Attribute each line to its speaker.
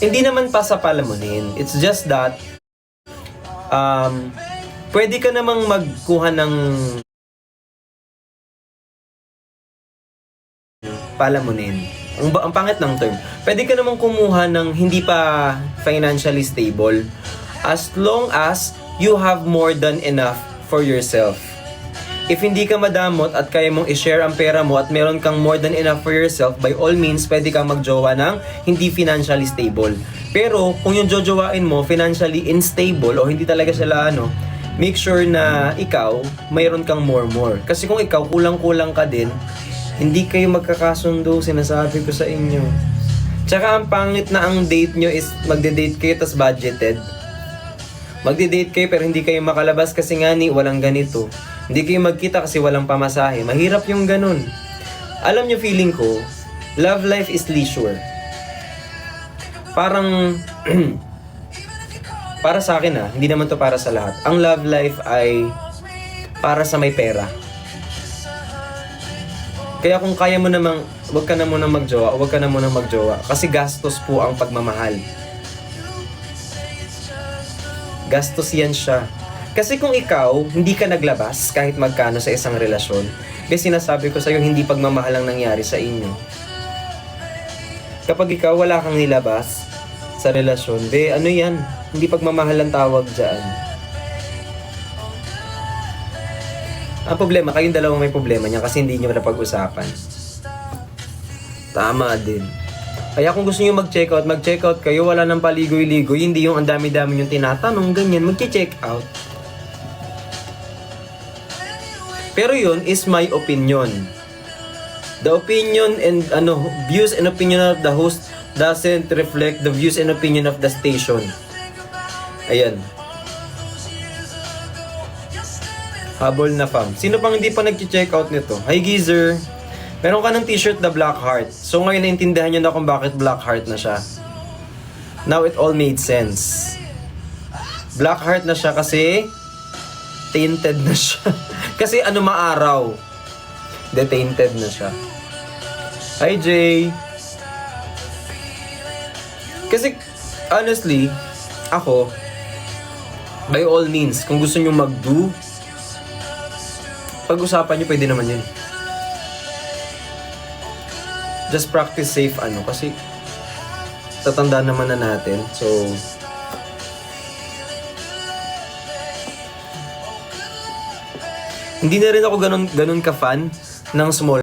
Speaker 1: Hindi naman pa sa palamunin. It's just that, pwede ka namang magkuha ng palamunin. Ang pangit ng term. Pwede ka namang kumuha ng hindi pa financially stable as long as you have more than enough for yourself. If hindi ka madamot at kaya mong i-share ang pera mo at meron kang more than enough for yourself, by all means, pwede kang magjowa ng hindi financially stable. Pero, kung yung jojowain mo financially unstable o hindi talaga sila make sure na ikaw, mayroon kang more. Kasi kung ikaw, kulang-kulang ka din, hindi kayo magkakasundo, sinasabi ko sa inyo. Tsaka ang pangit na ang date nyo is magde-date kayo tas budgeted. Magde-date kayo pero hindi kayo makalabas kasi nga walang ganito. Hindi kayo magkita kasi walang pamasahe. Mahirap yung ganun. Alam nyo, feeling ko, love life is leisure. Parang, para sa akin hindi naman to para sa lahat. Ang love life ay para sa may pera. Kaya kung kaya mo namang, wag ka na muna magjowa. Kasi gastos po ang pagmamahal. Gastos yan siya. Kasi kung ikaw, hindi ka naglabas kahit magkano sa isang relasyon, kasi sinasabi ko sa'yo, hindi pagmamahal ang nangyari sa inyo. Kapag ikaw wala kang nilabas sa relasyon, yan? Hindi pagmamahal ang tawag dyan. Ang problema, kayong dalawang may problema niya kasi hindi nyo napag-usapan. Tama din. Kaya kung gusto nyo mag-check out kayo, wala nang paligoy-ligoy, hindi yung ang dami-dami yung tinatanong, ganyan, mag-check out. Pero yun is my opinion. The opinion and views and opinion of the host doesn't reflect the views and opinion of the station. Ayan. Habol na fam. Sino pang hindi pa nag-check out nito? Hi Geezer. Meron ka ng t-shirt na Black Heart. So ngayon naintindihan nyo na kung bakit Black Heart na siya. Now it all made sense. Black Heart na siya kasi tainted na siya. Kasi maaraw. Tainted na siya. Hi Jay. Kasi honestly, ako, by all means, kung gusto nyo mag-do, pag-usapan nyo, pwede naman yun. Just practice safe kasi tatanda naman na natin. So, hindi na rin ako ganun ka-fan ng small